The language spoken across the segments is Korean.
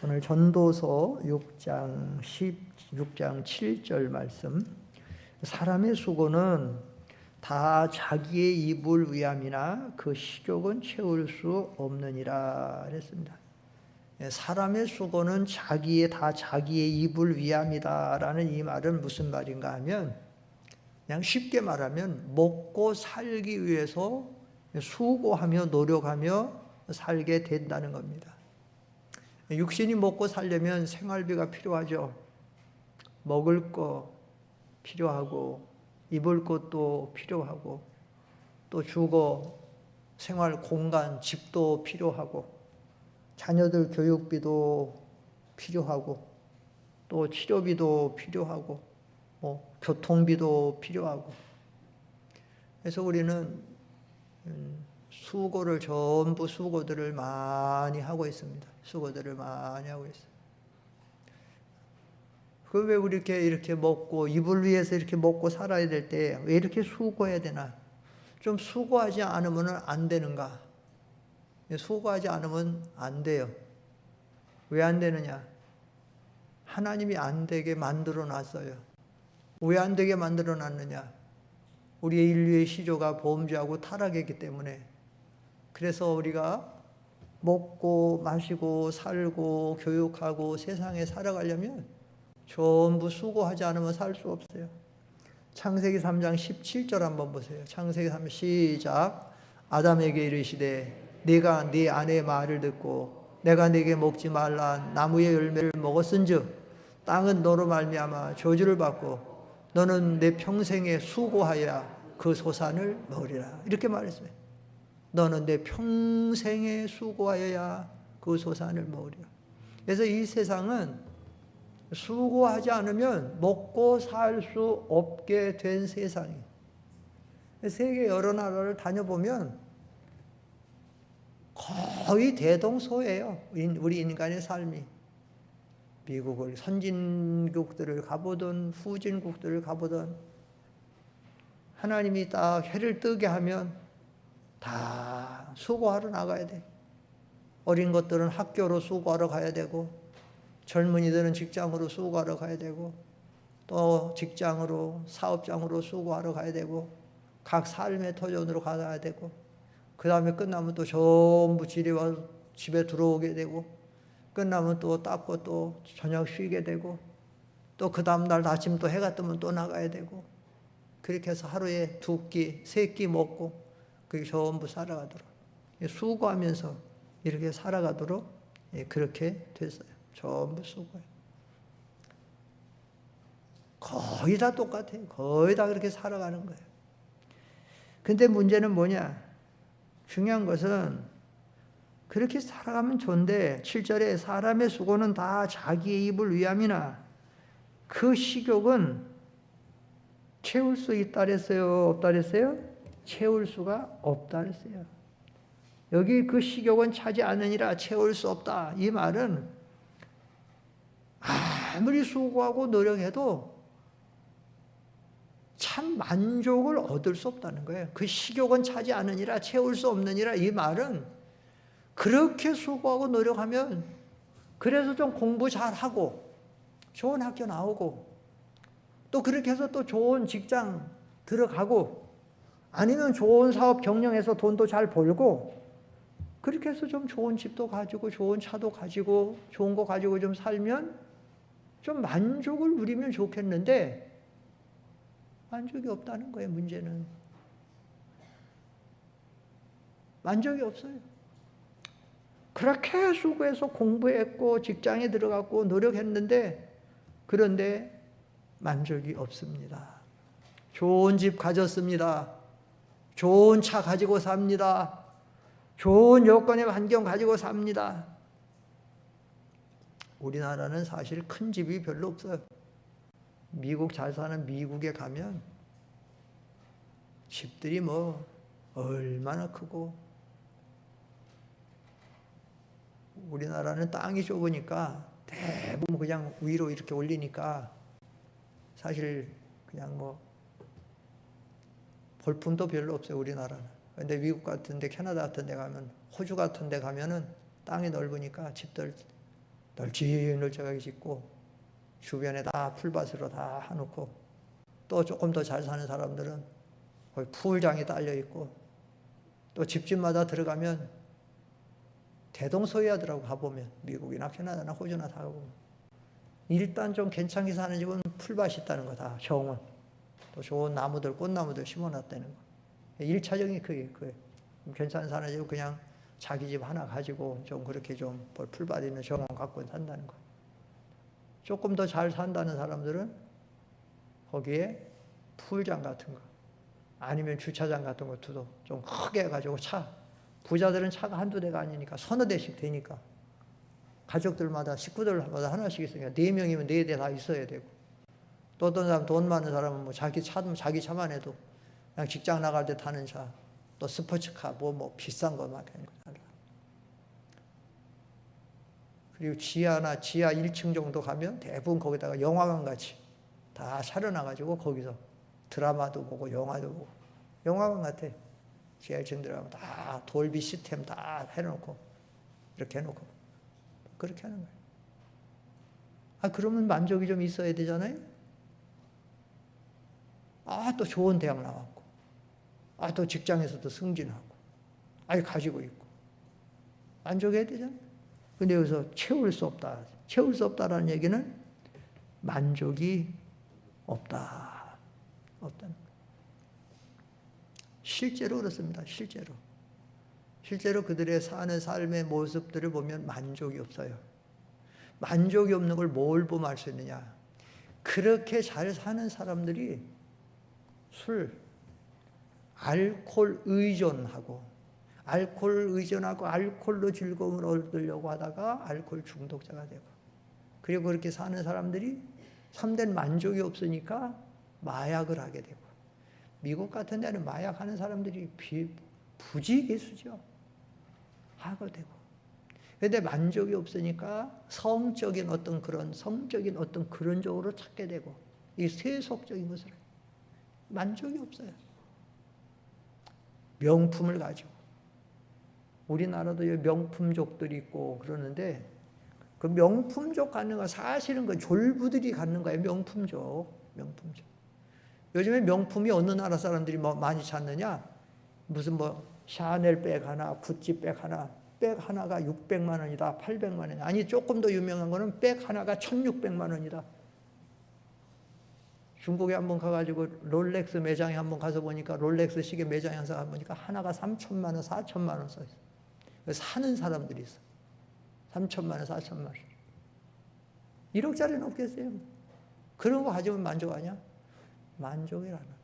오늘 전도서 6장 7절 말씀. 사람의 수고는 다 자기의 입을 위함이나 그 식욕은 채울 수 없느니라 그랬습니다. 사람의 수고는 다 자기의 입을 위함이다라는 이 말은 무슨 말인가 하면, 그냥 쉽게 말하면 먹고 살기 위해서 수고하며 노력하며 살게 된다는 겁니다. 육신이 먹고 살려면 생활비가 필요하죠. 먹을 거 필요하고 입을 것도 필요하고 또 주거, 생활 공간, 집도 필요하고 자녀들 교육비도 필요하고 또 치료비도 필요하고 교통비도 필요하고. 그래서 우리는 수고들을 많이 하고 있습니다. 수고들을 많이 하고 있어요. 그 왜 우리 이렇게 먹고 입을 위해서 이렇게 먹고 살아야 될 때 왜 이렇게 수고해야 되나? 좀 수고하지 않으면 안 되는가? 수고하지 않으면 안 돼요. 왜 안 되느냐? 하나님이 안 되게 만들어 놨어요. 왜 안 되게 만들어 놨느냐? 우리의 인류의 시조가 범죄하고 타락했기 때문에. 그래서 우리가 먹고 마시고 살고 교육하고 세상에 살아가려면 전부 수고하지 않으면 살 수 없어요. 창세기 3장 17절 한번 보세요. 창세기 3장 시작. 아담에게 이르시되 네가 네 아내의 말을 듣고 내가 네게 먹지 말라 나무의 열매를 먹었은즉 땅은 너로 말미암아 저주를 받고 너는 내 평생에 수고하여야 그 소산을 먹으리라. 이렇게 말했어요. 너는 내 평생에 수고하여야 그 소산을 먹으리라. 그래서 이 세상은 수고하지 않으면 먹고 살 수 없게 된 세상이에요. 세계 여러 나라를 다녀보면 거의 대동소이해요. 우리 인간의 삶이. 미국을 선진국들을 가보든 후진국들을 가보든 하나님이 딱 해를 뜨게 하면 다 수고하러 나가야 돼. 어린 것들은 학교로 수고하러 가야 되고 젊은이들은 직장으로 수고하러 가야 되고 또 직장으로 사업장으로 수고하러 가야 되고 각 삶의 터전으로 가야 되고 그 다음에 끝나면 또 전부 집에 들어오게 되고 끝나면 또 닦고 또 저녁 쉬게 되고 또 그 다음날 아침 또 해가 뜨면 또 나가야 되고 그렇게 해서 하루에 2끼, 3끼 먹고 그게 전부 살아가도록 수고하면서 이렇게 살아가도록 그렇게 됐어요. 전부 수고해요. 거의 다 똑같아요. 거의 다 그렇게 살아가는 거예요. 근데 문제는 뭐냐? 중요한 것은 그렇게 살아가면 좋은데 7절에 사람의 수고는 다 자기의 입을 위함이나 그 식욕은 채울 수 있다 그랬어요? 없다 그랬어요? 채울 수가 없다 그랬어요. 여기 그 식욕은 차지 않으니라 채울 수 없다. 이 말은 아무리 수고하고 노력해도 참 만족을 얻을 수 없다는 거예요. 그 식욕은 차지 않으니라 채울 수 없느니라. 이 말은 그렇게 수고하고 노력하면 그래서 좀 공부 잘하고 좋은 학교 나오고 또 그렇게 해서 또 좋은 직장 들어가고 아니면 좋은 사업 경영해서 돈도 잘 벌고 그렇게 해서 좀 좋은 집도 가지고 좋은 차도 가지고 좋은 거 가지고 좀 살면 좀 만족을 누리면 좋겠는데 만족이 없다는 거예요. 문제는 만족이 없어요. 그렇게 수고해서 공부했고 직장에 들어갔고 노력했는데 그런데 만족이 없습니다. 좋은 집 가졌습니다. 좋은 차 가지고 삽니다. 좋은 여건의 환경 가지고 삽니다. 우리나라는 사실 큰 집이 별로 없어요. 미국 잘 사는 미국에 가면 집들이 얼마나 크고 우리나라는 땅이 좁으니까 대부분 그냥 위로 이렇게 올리니까 사실 그냥 볼품도 별로 없어요. 우리나라는. 근데 미국 같은 데 캐나다 같은 데 가면 호주 같은 데 가면은 땅이 넓으니까 집들 널찍널찍하게 짓고 주변에 다 풀밭으로 다 해놓고, 또 조금 더 잘 사는 사람들은 거기 풀장이 딸려 있고, 또 집집마다 들어가면 대동소이하더라고. 가보면 미국이나 캐나다나 호주나 다 가보면 일단 좀 괜찮게 사는 집은 풀밭이 있다는 거. 다 정원, 또 좋은 나무들, 꽃나무들 심어놨다는 거. 1차적인 그게 그거예요. 괜찮은 사는 집은 그냥 자기 집 하나 가지고 좀 그렇게 좀 풀밭 있는 정원 갖고 산다는 거. 조금 더 잘 산다는 사람들은 거기에 풀장 같은 거, 아니면 주차장 같은 것도 좀 크게 해가지고 부자들은 차가 한두 대가 아니니까 서너 대씩 되니까 가족들마다, 식구들마다 하나씩 있으니까 4명이면 4대 다 있어야 되고, 또 어떤 사람, 돈 많은 사람은 뭐 자기 차만 해도 그냥 직장 나갈 때 타는 차, 또 스포츠카, 뭐 비싼 거 막. 그리고 지하 1층 정도 가면 대부분 거기다가 영화관 같이 다 차려놔가지고 거기서 드라마도 보고 영화도 보고, 영화관 같아. 지하 1층 들어가면 다 돌비 시스템 다 해놓고 이렇게 해놓고 그렇게 하는 거예요. 그러면 만족이 좀 있어야 되잖아요. 또 좋은 대학 나왔고, 또 직장에서도 승진하고, 가지고 있고 만족해야 되잖아요. 근데 여기서 채울 수 없다. 채울 수 없다라는 얘기는 만족이 없다. 없다는 거예요. 실제로 그렇습니다. 실제로 그들의 사는 삶의 모습들을 보면 만족이 없어요. 만족이 없는 걸 뭘 보면 알 수 있느냐? 그렇게 잘 사는 사람들이 술, 알코올 의존하고 알코올로 즐거움을 얻으려고 하다가 알코올 중독자가 되고, 그리고 그렇게 사는 사람들이 참된 만족이 없으니까 마약을 하게 되고, 미국 같은 데는 마약하는 사람들이 부지기수죠. 하게 되고. 그런데 만족이 없으니까 성적인 어떤 그런 쪽으로 찾게 되고, 이 세속적인 것을 만족이 없어요. 명품을 가지고, 우리나라도 명품족들이 있고 그러는데, 그 명품족 갖는 거 사실은 그 졸부들이 갖는 거예요. 명품족. 요즘에 명품이 어느 나라 사람들이 많이 찾느냐? 무슨 샤넬 백 하나, 구찌 백 하나, 백 하나가 600만 원이다, 800만 원이다. 아니, 조금 더 유명한 거는 백 하나가 1600만 원이다. 중국에 한번 가가지고 롤렉스 매장에 한번 가서 보니까, 롤렉스 시계 매장에 가서 보니까 하나가 3천만 원, 4천만 원 써 있어. 사는 사람들이 있어. 3천만 원, 4천만 원. 1억짜리는 없겠어요. 그런 거 가지면 만족하냐? 만족이라는 거예요.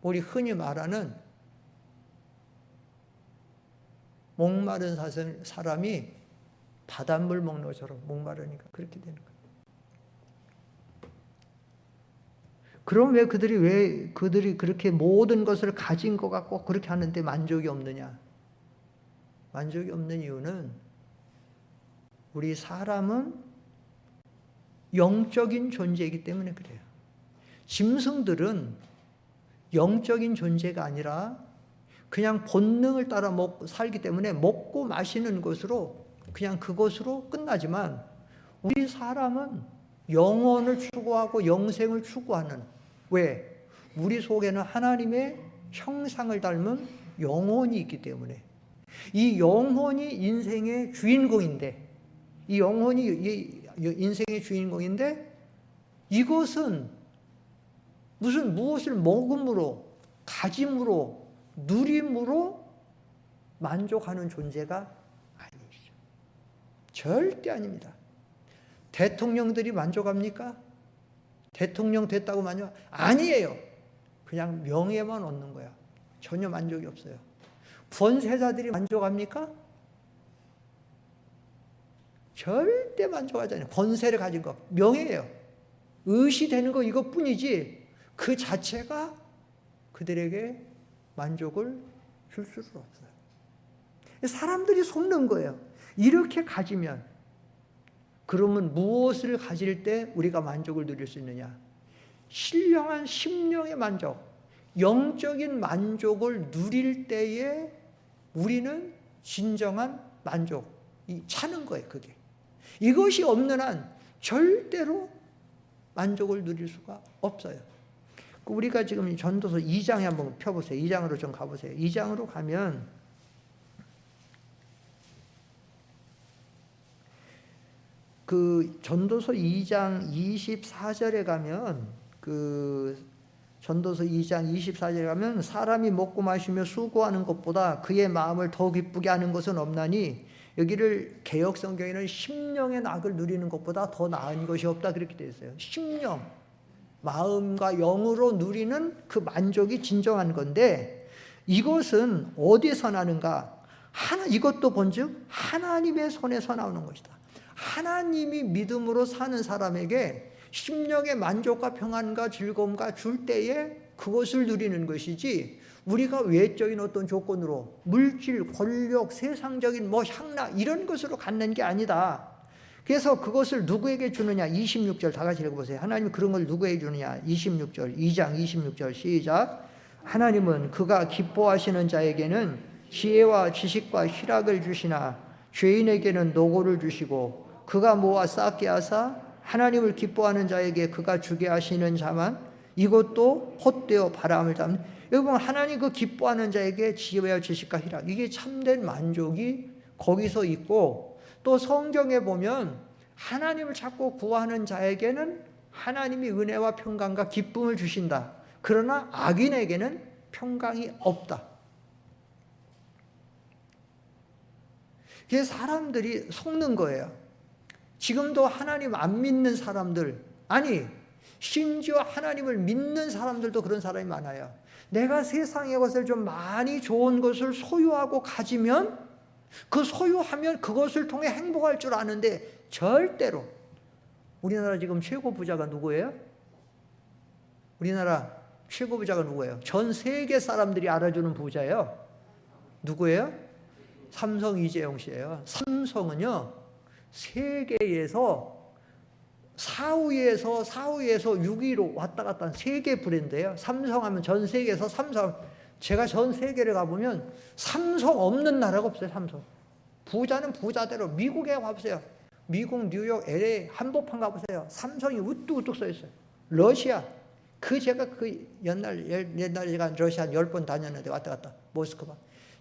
우리 흔히 말하는 목마른 사람이 바닷물 먹는 것처럼 목마르니까 그렇게 되는 거예요. 그럼 왜 그들이 그렇게 모든 것을 가진 것 같고 그렇게 하는데 만족이 없느냐? 만족이 없는 이유는 우리 사람은 영적인 존재이기 때문에 그래요. 짐승들은 영적인 존재가 아니라 그냥 본능을 따라 살기 때문에 먹고 마시는 것으로 그냥 그것으로 끝나지만, 우리 사람은 영혼을 추구하고 영생을 추구하는, 왜? 우리 속에는 하나님의 형상을 닮은 영혼이 있기 때문에, 이 영혼이 인생의 주인공인데, 이것은 무엇을 먹음으로, 가짐으로, 누림으로 만족하는 존재가 아니죠. 절대 아닙니다. 대통령들이 만족합니까? 대통령 됐다고 만족? 아니에요. 그냥 명예만 얻는 거야. 전혀 만족이 없어요. 권세자들이 만족합니까? 절대 만족하지 않아요. 권세를 가진 거, 명예예요. 의시되는 거 이것뿐이지 그 자체가 그들에게 만족을 줄 수가 없어요. 사람들이 속는 거예요. 이렇게 가지면, 그러면 무엇을 가질 때 우리가 만족을 누릴 수 있느냐? 신령한 심령의 만족, 영적인 만족을 누릴 때에 우리는 진정한 만족이 차는 거예요. 그게 이것이 없는 한 절대로 만족을 누릴 수가 없어요. 우리가 지금 전도서 2장에 한번 펴보세요. 2장으로 좀 가보세요. 2장으로 가면 그 전도서 2장 24절에 가면 전도서 2장 24절에 가면 사람이 먹고 마시며 수고하는 것보다 그의 마음을 더 기쁘게 하는 것은 없나니 여기를 개역 성경에는 심령의 낙을 누리는 것보다 더 나은 것이 없다 그렇게 되어 있어요. 심령, 마음과 영으로 누리는 그 만족이 진정한 건데 이것은 어디에서 나는가? 이것도 본즉 하나님의 손에서 나오는 것이다. 하나님이 믿음으로 사는 사람에게 심령의 만족과 평안과 즐거움과 줄 때에 그것을 누리는 것이지 우리가 외적인 어떤 조건으로 물질, 권력, 세상적인 향락 이런 것으로 갖는 게 아니다. 그래서 그것을 누구에게 주느냐? 26절 다 같이 읽어보세요. 하나님이 그런 걸 누구에게 주느냐? 26절 2장 26절 시작. 하나님은 그가 기뻐하시는 자에게는 지혜와 지식과 희락을 주시나 죄인에게는 노고를 주시고 그가 모아 쌓게 하사 하나님을 기뻐하는 자에게 그가 주게 하시는 자만 이것도 헛되어 바람을 잡는. 여러분 하나님 그 기뻐하는 자에게 지혜와 지식과 희락 이게 참된 만족이 거기서 있고 또 성경에 보면 하나님을 찾고 구하는 자에게는 하나님이 은혜와 평강과 기쁨을 주신다. 그러나 악인에게는 평강이 없다. 그래서 사람들이 속는 거예요. 지금도 하나님 안 믿는 사람들, 아니 심지어 하나님을 믿는 사람들도 그런 사람이 많아요. 내가 세상의 것을 좀 많이 좋은 것을 소유하고 가지면 그 소유하면 그것을 통해 행복할 줄 아는데 절대로. 우리나라 지금 최고 부자가 누구예요? 우리나라 최고 부자가 누구예요? 전 세계 사람들이 알아주는 부자예요. 누구예요? 삼성 이재용 씨예요. 삼성은요 세계에서 4위에서 6위로 왔다 갔다 한 세계 브랜드예요. 삼성하면 전 세계에서 삼성, 제가 전 세계를 가보면 삼성 없는 나라가 없어요. 삼성. 부자는 부자대로 미국에 가보세요. 미국 뉴욕 LA 한복판 가보세요. 삼성이 우뚝우뚝 써 있어요. 러시아 제가 옛날에 제가 러시아 10번 다녔는데 왔다 갔다 모스크바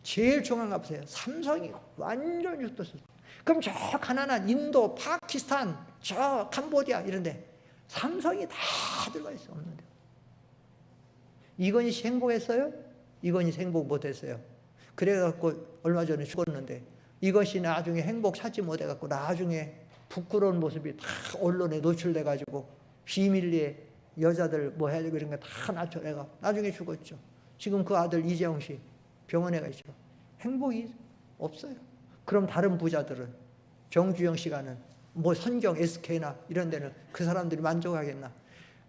제일 중앙 가보세요. 삼성이 완전히 우뚝 써 있어요. 그럼 저 가난한 인도, 파키스탄, 저 캄보디아 이런데 삼성이 다 들어가 있어. 없는데. 이건희 씨 행복했어요? 이건희 씨 행복 못했어요. 그래갖고 얼마 전에 죽었는데 이것이 나중에 행복 찾지 못해갖고 나중에 부끄러운 모습이 다 언론에 노출돼가지고 비밀리에 여자들 뭐 해야 되고 이런 거 다 낮춰내가 나중에 죽었죠. 지금 그 아들 이재용 씨 병원에 가 있죠. 행복이 없어요. 그럼 다른 부자들은 정주영 씨가는 뭐 선경 SK나 이런 데는 그 사람들이 만족하겠나?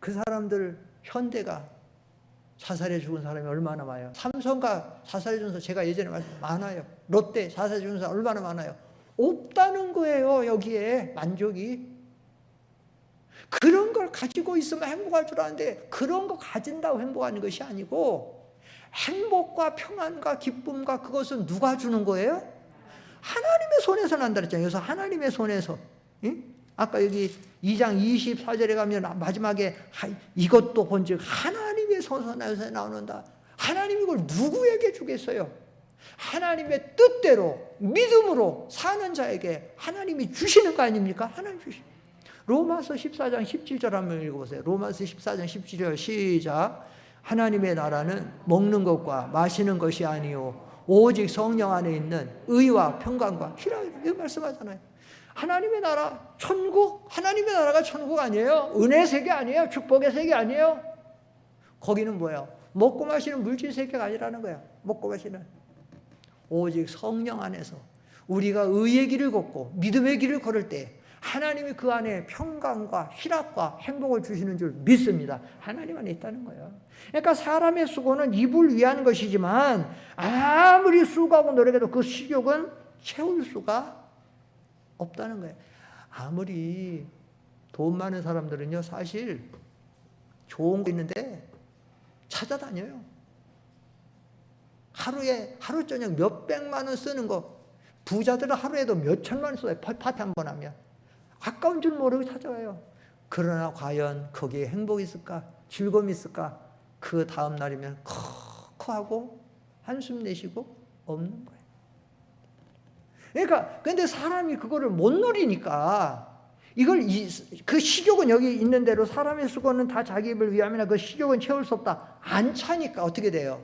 그 사람들 현대가 자살해 죽은 사람이 얼마나 많아요. 삼성가 자살해 죽은 사람 제가 예전에 많아요. 롯데 자살해 죽은 사람 얼마나 많아요. 없다는 거예요. 여기에 만족이. 그런 걸 가지고 있으면 행복할 줄 아는데 그런 거 가진다고 행복하는 것이 아니고 행복과 평안과 기쁨과 그것은 누가 주는 거예요? 하나님의 손에서 난다 그랬잖아요. 그래서 하나님의 손에서. 아까 여기 2장 24절에 가면 마지막에 이것도 본즉 하나님의 손에서 나오는다. 하나님이 이걸 누구에게 주겠어요? 하나님의 뜻대로 믿음으로 사는 자에게 하나님이 주시는 거 아닙니까? 하나님 주시. 로마서 14장 17절 한번 읽어보세요. 로마서 14장 17절 시작. 하나님의 나라는 먹는 것과 마시는 것이 아니요 오직 성령 안에 있는 의와 평강과 희락 이렇게 말씀하잖아요. 하나님의 나라, 천국, 하나님의 나라가 천국 아니에요? 은혜 세계 아니에요? 축복의 세계 아니에요? 거기는 뭐예요? 먹고 마시는 물질 세계가 아니라는 거예요. 먹고 마시는 오직 성령 안에서 우리가 의의 길을 걷고 믿음의 길을 걸을 때 하나님이 그 안에 평강과 희락과 행복을 주시는 줄 믿습니다. 하나님 안에 있다는 거예요. 그러니까 사람의 수고는 입을 위한 것이지만 아무리 수고하고 노력해도 그 식욕은 채울 수가 없다는 거예요. 아무리 돈 많은 사람들은요 사실 좋은 거 있는데 찾아다녀요. 하루 저녁 몇 백만 원 쓰는 거 부자들은 하루에도 몇 천만 원 써요. 파티 한 번 하면. 아까운 줄 모르고 찾아와요. 그러나 과연 거기에 행복이 있을까? 즐거움이 있을까? 그 다음 날이면 커하고 한숨 내쉬고 없는 거예요. 그러니까 근데 사람이 그거를 못 누리니까 이걸 그 식욕은 여기 있는 대로 사람의 수고는 다 자기 입을 위함이나 그 식욕은 채울 수 없다. 안 차니까 어떻게 돼요?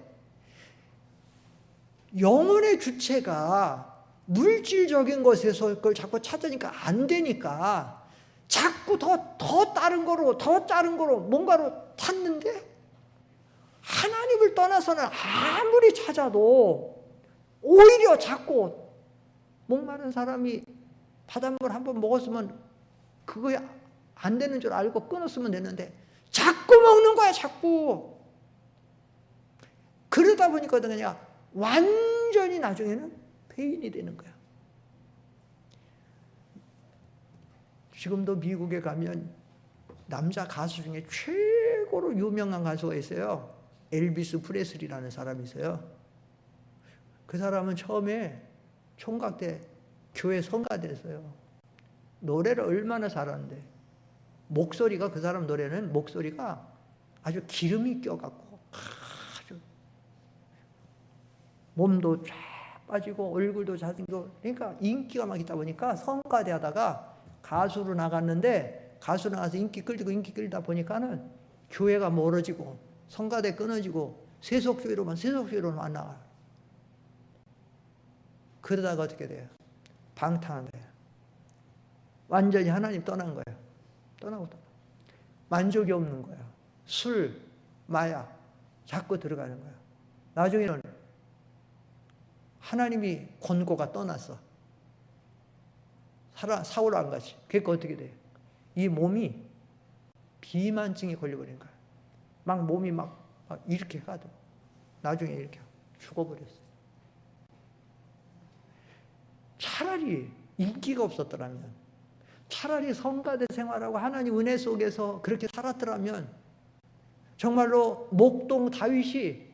영혼의 주체가 물질적인 것에서 그걸 자꾸 찾으니까 안 되니까 자꾸 더 다른 거로 뭔가로 찾는데 하나님을 떠나서는 아무리 찾아도 오히려 자꾸 목마른 사람이 바닷물 한번 먹었으면 그거 안 되는 줄 알고 끊었으면 되는데 자꾸 먹는 거야, 자꾸. 그러다 보니까 그냥 완전히 나중에는 폐인이 되는 거야. 지금도 미국에 가면 남자 가수 중에 최고로 유명한 가수가 있어요. 엘비스 프레슬리라는 사람이 있어요. 그 사람은 처음에 총각 때 교회 성가됐어요. 노래를 얼마나 잘하는데 목소리가 그 사람 노래는 목소리가 아주 기름이 껴갖고 아주 몸도 쫙 빠지고 얼굴도 잘생기고 그러니까 인기가 막 있다 보니까 성가대 하다가 가수로 나갔는데 가수로 나가서 인기 끌다 보니까는 교회가 멀어지고 성가대 끊어지고 세속주의로만 나가. 그러다가 어떻게 돼요? 방탕한 거예요. 완전히 하나님 떠난 거예요. 떠나고 만족이 없는 거예요. 술, 마약 자꾸 들어가는 거예요. 나중에는 하나님이 권고가 떠났어. 사울 왕같이. 그러니까 어떻게 돼요? 이 몸이 비만증이 걸려버린 거예요. 막 몸이 막 이렇게 가도 나중에 이렇게 죽어버렸어요. 차라리 인기가 없었더라면 차라리 성가대 생활하고 하나님 은혜 속에서 그렇게 살았더라면 정말로 목동 다윗이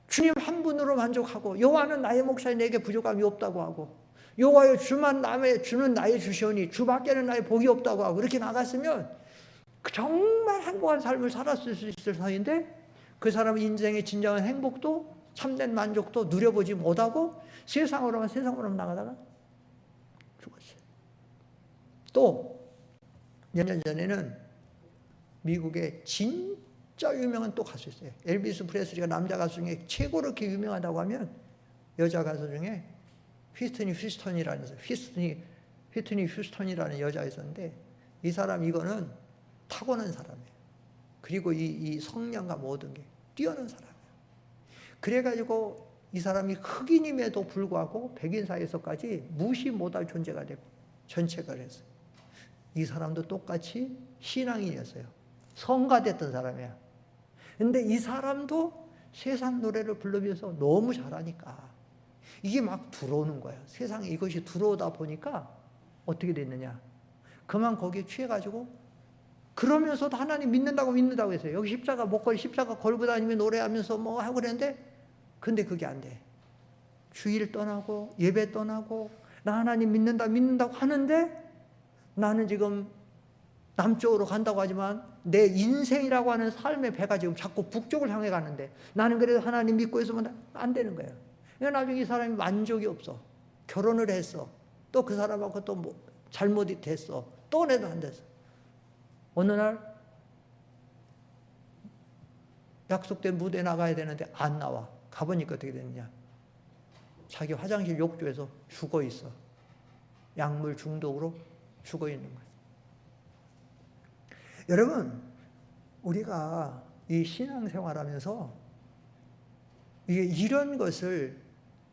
주님 한 분으로 만족하고 여호와는 나의 목자니 내게 부족함이 없다고 하고 여호와여 주만 주는 나의 주시오니 주밖에는 나의 복이 없다고 하고 그렇게 나갔으면 정말 행복한 삶을 살았을 수 있을 사이인데 그 사람의 인생의 진정한 행복도 참된 만족도 누려보지 못하고 세상으로만 나가다가 죽었어요. 또 몇 년 전에는 미국에 진짜 유명한 또 가수 있어요. 엘비스 프레슬리가 남자 가수 중에 최고로 이렇게 유명하다고 하면 여자 가수 중에 휘트니 휴스턴이라는 여자가 있었는데 이 사람 이거는 타고난 사람이에요. 그리고 이 성량과 모든 게 뛰어난 사람이에요. 그래가지고 이 사람이 흑인임에도 불구하고 백인 사이에서까지 무시 못할 존재가 되고 전체가 됐어요. 이 사람도 똑같이 신앙인이었어요. 성가됐던 사람이야. 근데 이 사람도 세상 노래를 부르면서 너무 잘하니까 이게 막 들어오는 거예요. 세상에 이것이 들어오다 보니까 어떻게 됐느냐. 그만 거기에 취해가지고 그러면서도 하나님 믿는다고 했어요. 여기 목걸이 십자가 걸고 다니며 노래하면서 뭐 하고 그랬는데 근데 그게 안 돼. 주일 떠나고 예배 떠나고 나 하나님 믿는다고 하는데 나는 지금 남쪽으로 간다고 하지만 내 인생이라고 하는 삶의 배가 지금 자꾸 북쪽을 향해 가는데 나는 그래도 하나님 믿고 있으면 안 되는 거예요. 그러니까 나중에 이 사람이 만족이 없어. 결혼을 했어. 또 그 사람하고 또 뭐 잘못이 됐어. 또 내도 안 됐어. 어느 날 약속된 무대에 나가야 되는데 안 나와. 가보니까 어떻게 됐느냐. 자기 화장실 욕조에서 죽어 있어. 약물 중독으로 죽어 있는 거예요. 여러분, 우리가 이 신앙생활하면서 이런 것을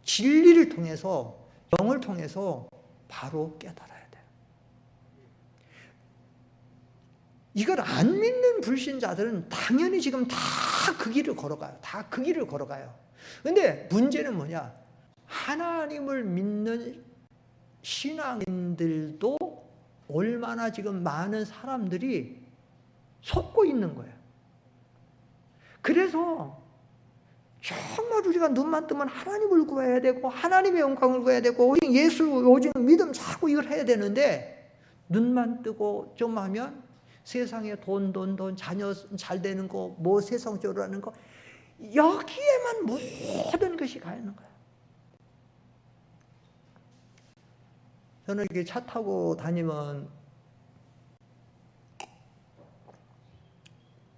진리를 통해서 영을 통해서 바로 깨달아야 돼요. 이걸 안 믿는 불신자들은 당연히 지금 다 그 길을 걸어가요. 근데 문제는 뭐냐? 하나님을 믿는 신앙인들도 얼마나 지금 많은 사람들이 속고 있는 거예요. 그래서 정말 우리가 눈만 뜨면 하나님을 구해야 되고 하나님의 영광을 구해야 되고 오직 예수, 오직 믿음 자꾸 이걸 해야 되는데 눈만 뜨고 좀 하면 세상에 돈, 자녀 잘 되는 거, 뭐 세상적으로 하는 거, 여기에만 모든 것이 가 있는 거야. 저는 이렇게 차 타고 다니면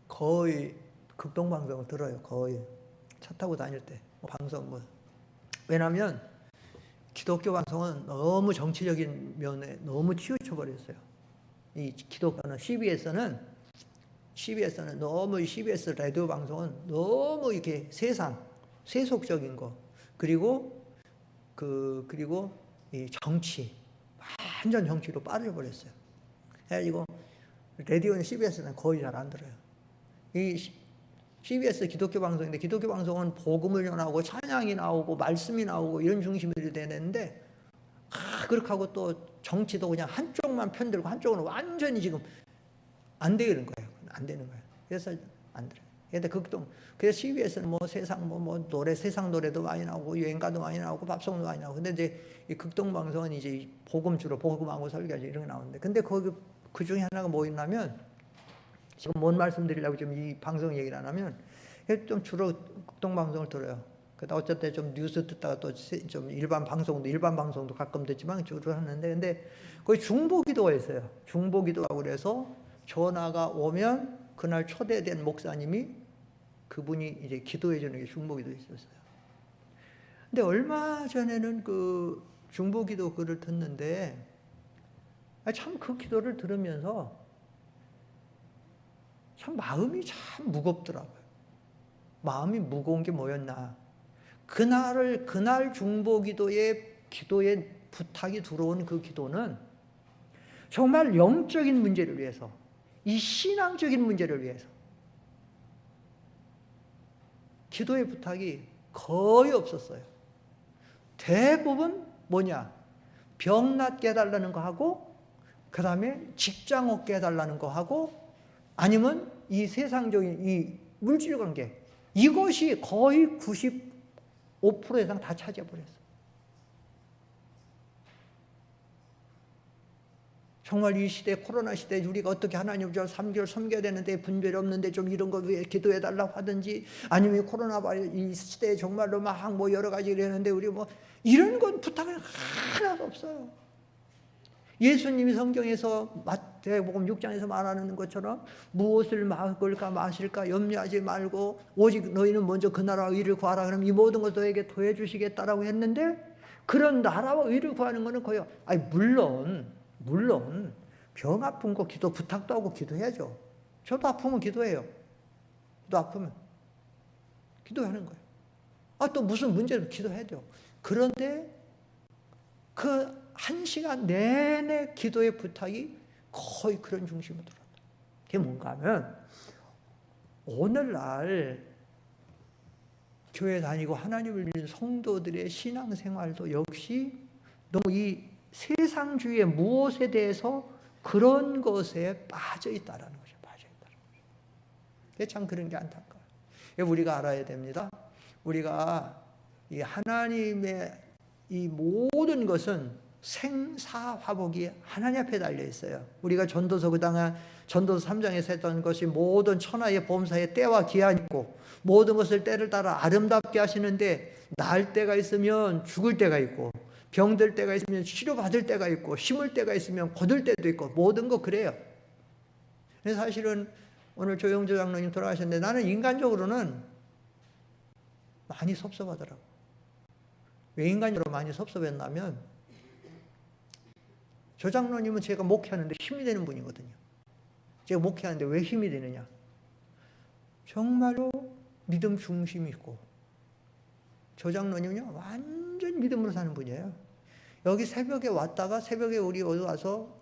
거의 극동방송을 들어요. 거의 차 타고 다닐 때 방송 뭐. 왜냐하면 기독교 방송은 너무 정치적인 면에 너무 치우쳐 버렸어요. 이 기독교는 CBS는 너무 CBS 라디오 방송은 너무 이렇게 세속적인 거, 그리고 이 정치, 완전 정치로 빠져버렸어요. 그래가지고 라디오는 CBS는 거의 잘 안 들어요. 이 CBS 기독교 방송인데, 기독교 방송은 복음을 전하고 찬양이 나오고 말씀이 나오고 이런 중심으로 되는데, 그렇게 하고 또 정치도 그냥 한쪽만 편들고 한쪽은 완전히 지금 안 되는 거예요. 안 되는 거예요. 그래서 안 들어요. 그래서 CBS는 뭐 세상 노래, 세상 노래도 많이 나오고 여행가도 많이 나오고 밥송도 많이 나오고. 근데 이제 이 극동방송은 이제 주로 복음하고 설교하지 이런 게 나오는데, 근데 그 중에 하나가 뭐 있냐면, 지금 뭔 말씀드리려고 지금 이 방송 얘기를 안 하면, 좀 주로 극동방송을 들어요. 그러다 어쨌든 좀 뉴스 듣다가 또 좀 일반 방송도 가끔 듣지만 주로 하는데, 근데 거기 중보기도가 있어요. 중보기도가 그래서 전화가 오면 그날 초대된 목사님이, 그분이 이제 기도해 주는 게 중보기도 있었어요. 근데 얼마 전에는 그 중보기도 글을 듣는데, 참 그 기도를 들으면서 참 마음이 참 무겁더라고요. 마음이 무거운 게 뭐였나? 그날 중보기도의 부탁이 들어온 그 기도는 정말 영적인 문제를 위해서, 이 신앙적인 문제를 위해서 기도의 부탁이 거의 없었어요. 대부분 뭐냐? 병 낫게 해달라는 거 하고, 그 다음에 직장 얻게 해달라는 거 하고, 아니면 이 세상적인 이 물질 관계, 이것이 거의 95% 이상 다 차지해버렸어요. 정말 이 시대, 코로나 시대에 우리가 어떻게 하나님을 3개월 섬겨야 되는데 분별이 없는데 좀 이런 거 왜 기도해달라고 하든지, 아니면 코로나 이 시대에 정말로 막 뭐 여러 가지 이러는데 우리 뭐 이런 건 부탁이 하나도 없어요. 예수님이 성경에서 마태복음 6장에서 말하는 것처럼 무엇을 먹을까 마실까 염려하지 말고 오직 너희는 먼저 그 나라와 의를 구하라, 그럼 이 모든 것을 너에게 더해 주시겠다라고 했는데, 그런 나라와 의를 구하는 것은 거의, 물론 병 아픈 거 기도 부탁도 하고 기도해야죠. 저도 아프면 기도해요. 저도 아프면 기도하는 거예요. 또 무슨 문제도 기도해야 돼요. 그런데 그 1시간 내내 기도의 부탁이 거의 그런 중심으로 들어간다. 그게 뭔가 하면, 오늘날 교회 다니고 하나님을 믿는 성도들의 신앙생활도 역시 너무 이 세상주의의 무엇에 대해서 그런 것에 빠져 있다라는 거죠. 그게 참 그런 게 안타까워요. 우리가 알아야 됩니다. 우리가 이 하나님의 이 모든 것은 생사화복이 하나님 앞에 달려 있어요. 우리가 전도서 3장에서 했던 것이, 모든 천하의 범사에 때와 기한이 있고 모든 것을 때를 따라 아름답게 하시는데, 날 때가 있으면 죽을 때가 있고, 병들 때가 있으면 치료받을 때가 있고, 심을 때가 있으면 거둘 때도 있고, 모든 거 그래요. 근데 사실은 오늘 조영조 장로님 돌아가셨는데, 나는 인간적으로는 많이 섭섭하더라고. 왜 인간적으로 많이 섭섭했냐면, 조 장로님은 제가 목회하는데 힘이 되는 분이거든요. 제가 목회하는데 왜 힘이 되느냐? 정말로 믿음 중심이 있고, 조 장로님은요 완전 믿음으로 사는 분이에요. 여기 새벽에 왔다가, 새벽에 우리 어디 와서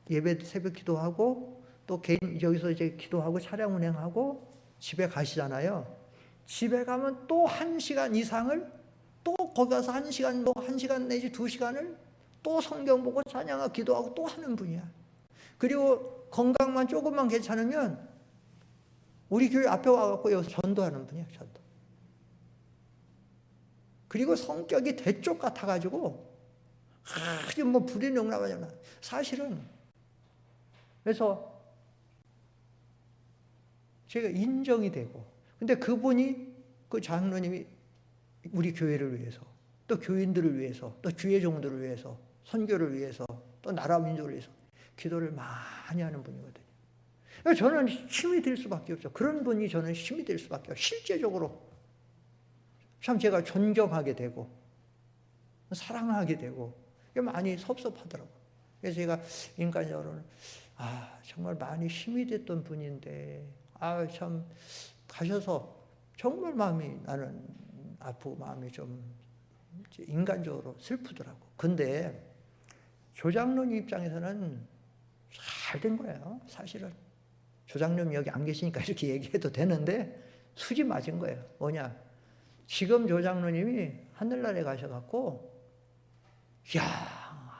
예배 새벽 기도하고, 또 개인 여기서 이제 기도하고 차량 운행하고 집에 가시잖아요. 집에 가면 또 1시간 이상을, 또 거기 가서 1시간, 뭐 1시간 내지 2시간을 또 성경 보고 찬양하고 기도하고 또 하는 분이야. 그리고 건강만 조금만 괜찮으면 우리 교회 앞에 와갖고 여기서 전도하는 분이야. 전도. 그리고 성격이 대쪽 같아가지고 아주 뭐 불이 용납하잖아. 사실은 그래서 제가 인정이 되고, 근데 그분이, 그 장로님이 우리 교회를 위해서, 또 교인들을 위해서, 또 주의 종들을 위해서, 선교를 위해서, 또 나라 민족을 위해서 기도를 많이 하는 분이거든요. 저는 힘이 될 수밖에 없죠. 그런 분이 저는 힘이 될 수밖에 없어요. 실제적으로 참 제가 존경하게 되고 사랑하게 되고 많이 섭섭하더라고요. 그래서 제가 인간적으로는 정말 많이 힘이 됐던 분인데 참 가셔서 정말 마음이, 나는 아프고 마음이 좀 인간적으로 슬프더라고. 근데 조장로님 입장에서는 잘 된 거예요. 사실은 조장로님 여기 안 계시니까 이렇게 얘기해도 되는데 수지 맞은 거예요. 뭐냐, 지금 조장로님이 하늘나라에 가셔갖고, 야,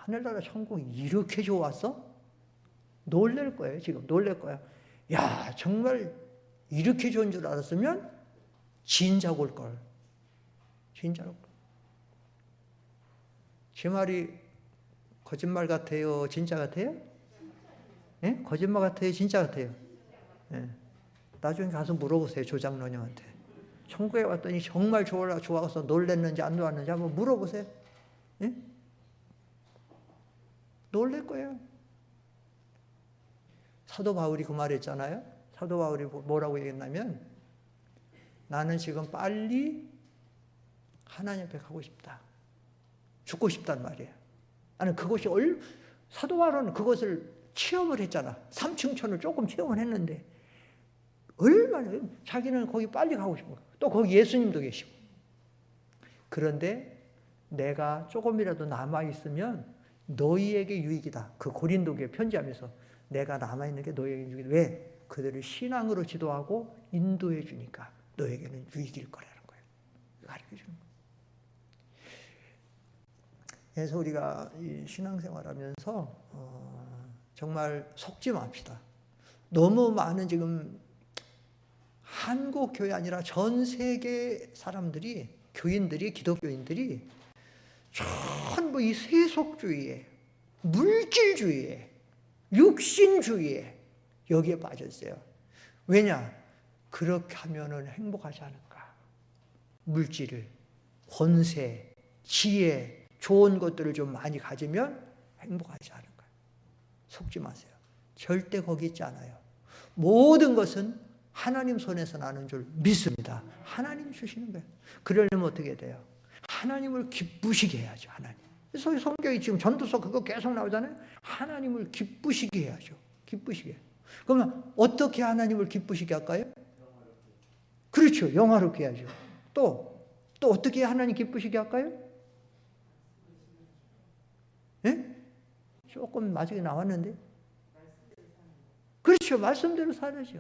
하늘나라 천국이 이렇게 좋았어? 놀랄 거예요. 지금 놀랄 거야. 야, 정말 이렇게 좋은 줄 알았으면 진작 올걸. 진작 올걸. 제 말이 거짓말 같아요? 진짜 같아요? 예? 거짓말 같아요? 진짜 같아요? 예. 나중에 가서 물어보세요. 조장로님한테. 천국에 왔더니 정말 좋아서 놀랬는지 안 놀랐는지 한번 물어보세요. 예? 놀랄 거예요. 사도 바울이 그 말 했잖아요. 사도 바울이 뭐라고 얘기했냐면, 나는 지금 빨리 하나님 앞에 가고 싶다. 죽고 싶단 말이에요. 나는 그것이 사도 바울은 그것을 체험을 했잖아. 삼층천을 조금 체험을 했는데 얼마나 자기는 거기 빨리 가고 싶은 거야. 또 거기 예수님도 계시고. 그런데 내가 조금이라도 남아있으면 너희에게 유익이다. 그 고린도교에 편지하면서 내가 남아있는 게 너희에게 유익이다. 왜? 그들을 신앙으로 지도하고 인도해 주니까 너에게는 유익일 거라는 거예요. 가르쳐 주는 거예요. 그래서 우리가 이 신앙생활하면서 정말 속지 맙시다. 너무 많은 지금 한국 교회 아니라 전 세계 사람들이, 교인들이, 기독교인들이 전부 이 세속주의에, 물질주의에, 육신주의에 여기에 빠졌어요. 왜냐? 그렇게 하면은 행복하지 않을까? 물질을, 권세, 지혜, 좋은 것들을 좀 많이 가지면 행복하지 않을까? 속지 마세요. 절대 거기 있지 않아요. 모든 것은 하나님 손에서 나는 줄 믿습니다. 하나님 주시는 거예요. 그러려면 어떻게 돼요? 하나님을 기쁘시게 해야죠. 하나님. 그래서 성경이 지금 전도서 그거 계속 나오잖아요. 하나님을 기쁘시게 해야죠. 기쁘시게. 그러면 어떻게 하나님을 기쁘시게 할까요? 그렇죠. 영화롭게 해야죠. 또 어떻게 하나님 기쁘시게 할까요? 예? 조금 마지막에 나왔는데. 그렇죠. 말씀대로 살아야죠.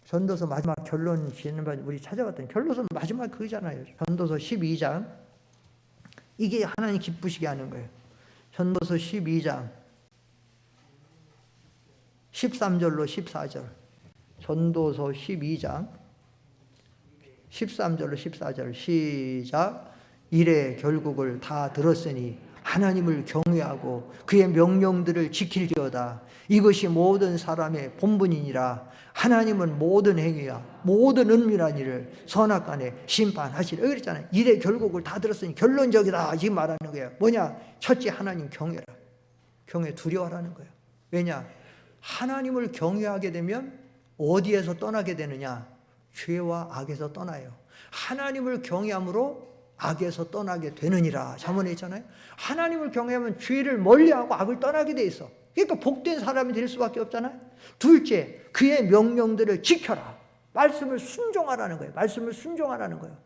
전도서 마지막 결론 지난번에 우리 찾아봤더니 결론은 마지막 그거잖아요. 전도서 12장. 이게 하나님 기쁘시게 하는 거예요. 전도서 12장 13절로 14절. 전도서 12장 13절로 14절 시작. 이래 결국을 다 들었으니 하나님을 경외하고 그의 명령들을 지킬지어다. 이것이 모든 사람의 본분이니라. 하나님은 모든 행위와 모든 은밀한 일을 선악간에 심판하시라. 그랬잖아요. 이래 결국을 다 들었으니 결론적이다. 지금 말하는 거예요. 뭐냐? 첫째, 하나님 경외라. 경외, 두려워하라는 거예요. 왜냐? 하나님을 경외하게 되면 어디에서 떠나게 되느냐? 죄와 악에서 떠나요. 하나님을 경외함으로 악에서 떠나게 되느니라. 잠언에 있잖아요. 하나님을 경외하면 죄를 멀리하고 악을 떠나게 돼 있어. 그러니까 복된 사람이 될 수밖에 없잖아요. 둘째, 그의 명령들을 지켜라. 말씀을 순종하라는 거예요. 말씀을 순종하라는 거예요.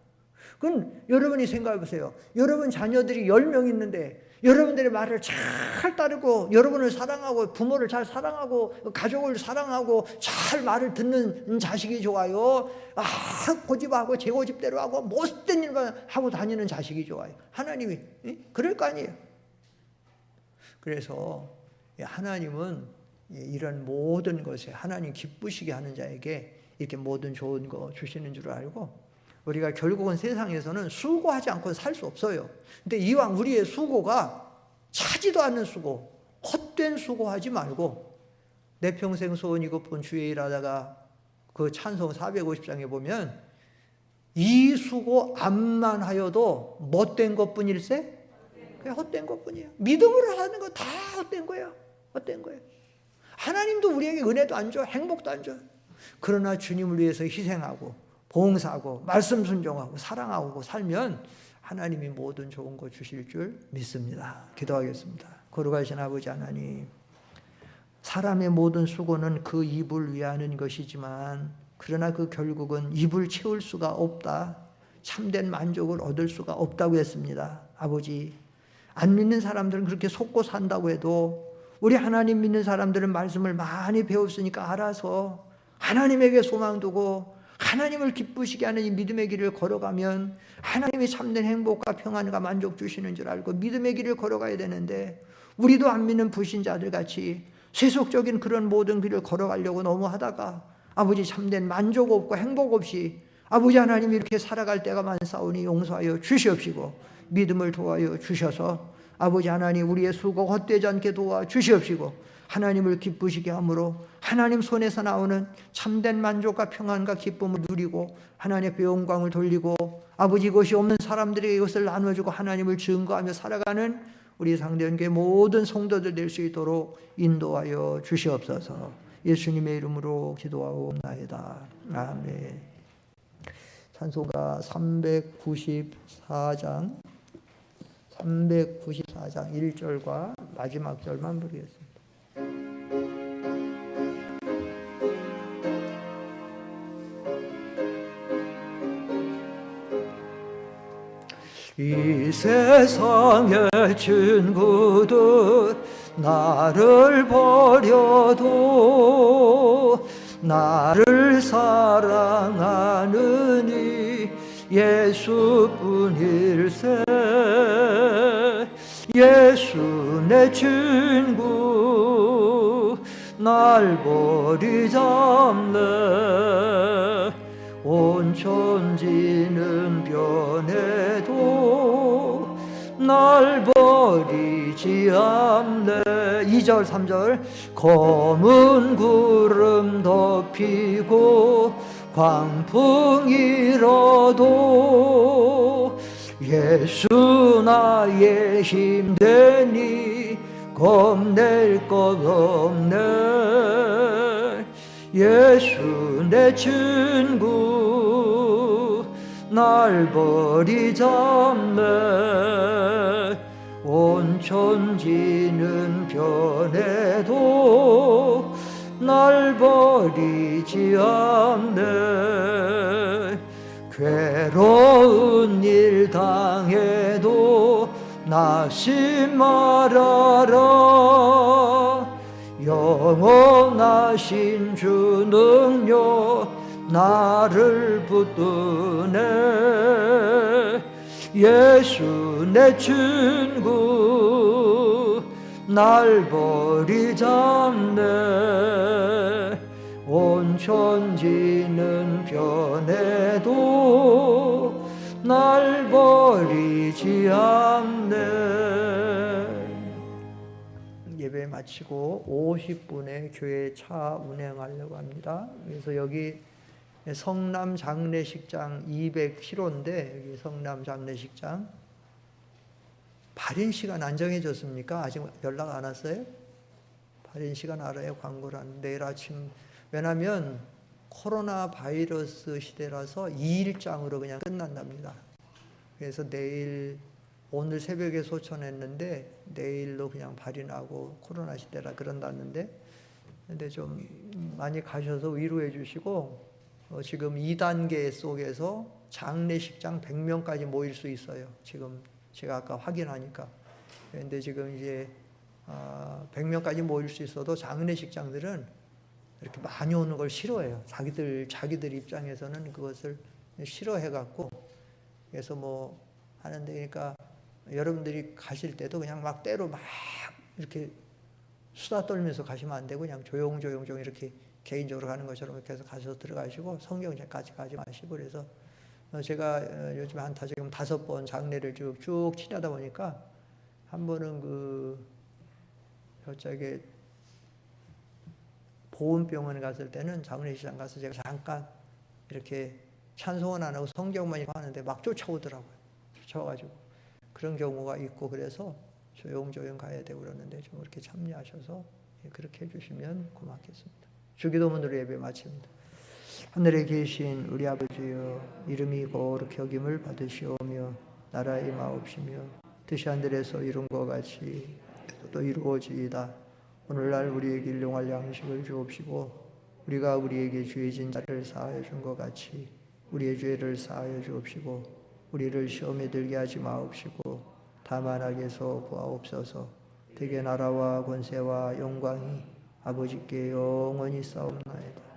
그럼 여러분이 생각해 보세요. 여러분 자녀들이 10명 있는데 여러분들의 말을 잘 따르고 여러분을 사랑하고 부모를 잘 사랑하고 가족을 사랑하고 잘 말을 듣는 자식이 좋아요? 고집하고 제 고집대로 하고 못된 일만 하고 다니는 자식이 좋아요? 하나님이 그럴 거 아니에요. 그래서 하나님은 이런 모든 것에 하나님 기쁘시게 하는 자에게 이렇게 모든 좋은 거 주시는 줄 알고 우리가 결국은 세상에서는 수고하지 않고 살 수 없어요. 근데 이왕 우리의 수고가 차지도 않는 수고, 헛된 수고하지 말고 내 평생 소원 이것뿐 주의 일하다가 그 찬송 450장에 보면 이 수고 암만 하여도 못된 것뿐일세? 그냥 헛된 것뿐이에요. 믿음으로 하는 거 다 헛된 거예요. 헛된 거예요. 하나님도 우리에게 은혜도 안 줘, 행복도 안 줘. 그러나 주님을 위해서 희생하고 봉사하고 말씀 순종하고 사랑하고 살면 하나님이 모든 좋은 거 주실 줄 믿습니다. 기도하겠습니다. 거룩하신 아버지 하나님, 사람의 모든 수고는 그 입을 위하는 것이지만 그러나 그 결국은 입을 채울 수가 없다. 참된 만족을 얻을 수가 없다고 했습니다. 아버지, 안 믿는 사람들은 그렇게 속고 산다고 해도 우리 하나님 믿는 사람들은 말씀을 많이 배웠으니까 알아서 하나님에게 소망 두고 하나님을 기쁘시게 하는 이 믿음의 길을 걸어가면 하나님이 참된 행복과 평안과 만족 주시는 줄 알고 믿음의 길을 걸어가야 되는데, 우리도 안 믿는 불신자들 같이 세속적인 그런 모든 길을 걸어가려고 너무 하다가 아버지 참된 만족 없고 행복 없이 아버지 하나님 이렇게 살아갈 때가 많사오니 용서하여 주시옵시고 믿음을 도와여 주셔서 아버지 하나님 우리의 수고 헛되지 않게 도와 주시옵시고 하나님을 기쁘시게 함으로 하나님 손에서 나오는 참된 만족과 평안과 기쁨을 누리고 하나님 앞에 영광을 돌리고 아버지 이것이 없는 사람들에게 이것을 나눠주고 하나님을 증거하며 살아가는 우리 상대연교회 모든 성도들 될 수 있도록 인도하여 주시옵소서. 예수님의 이름으로 기도하옵나이다. 아멘. 찬송가 394장 1절과 마지막 절만 부르겠습니다. 이 세상의 친구들 나를 버려도 나를 사랑하느니 예수뿐일세. 예수 내 친구 날 버리잡네. 온 천지는 변해도 날 버리지 않네. 2절 3절 검은 구름 덮이고 광풍 일어도 예수 나의 힘 되니 겁낼 것 없네. 예수 내 친구 날 버리잡네. 온 천지는 변해도 날 버리지 않네. 괴로운 일 당해도 낙심 말아라. 영원하신 주 능력 나를 붙드네. 예수 내 친구 날 버리잡네. 온 천지는 변해도 날 버리지 않네. 예배 마치고 50분에 교회 차 운행하려고 합니다. 그래서 여기 성남 장례식장 207호인데 여기 성남 장례식장 발인 시간 안 정해졌습니까? 아직 연락 안 왔어요? 발인 시간 알아요? 광고를 하는 내일 아침. 왜냐하면 코로나 바이러스 시대라서 2일장으로 그냥 끝난답니다. 그래서 오늘 새벽에 소천했는데 내일로 그냥 발인하고 코로나 시대라 그런다는데, 근데 좀 많이 가셔서 위로해 주시고 지금 2단계 속에서 장례식장 100명까지 모일 수 있어요. 지금 제가 아까 확인하니까. 그런데 지금 이제 100명까지 모일 수 있어도 장례식장들은 이렇게 많이 오는 걸 싫어해요. 자기들 입장에서는 그것을 싫어해갖고. 그래서 뭐 하는데, 그러니까 여러분들이 가실 때도 그냥 막 때로 막 이렇게 수다 떨면서 가시면 안 되고 그냥 조용조용 이렇게 개인적으로 가는 것처럼 이렇게 해서 가셔서 들어가시고 성경책까지 가지 마시고. 그래서 제가 요즘 지금 5번 장례를 쭉 지나다 보니까 한 번은 저쪽에 보훈병원에 갔을 때는 장례식장 가서 제가 잠깐 이렇게 찬송은 안 하고 성경만 하는데 막 쫓아오더라고요. 쫓아와가지고 그런 경우가 있고 그래서 조용조용 가야 되고 그러는데 좀 이렇게 참여하셔서 그렇게 해주시면 고맙겠습니다. 주기도문으로 예배 마칩니다. 하늘에 계신 우리 아버지여, 이름이 거룩히 여김을 받으시오며 나라의 임하옵시며 뜻이 하늘에서 이룬 것 같이 또 이루어지이다. 오늘날 우리에게 일용할 양식을 주옵시고 우리가 우리에게 죄 진 자를 사하여 준 것 같이 우리의 죄를 사하여 주옵시고 우리를 시험에 들게 하지 마옵시고 다만 악에서 구하옵소서. 대개 나라와 권세와 영광이 아버지께 영원히 싸움나이다.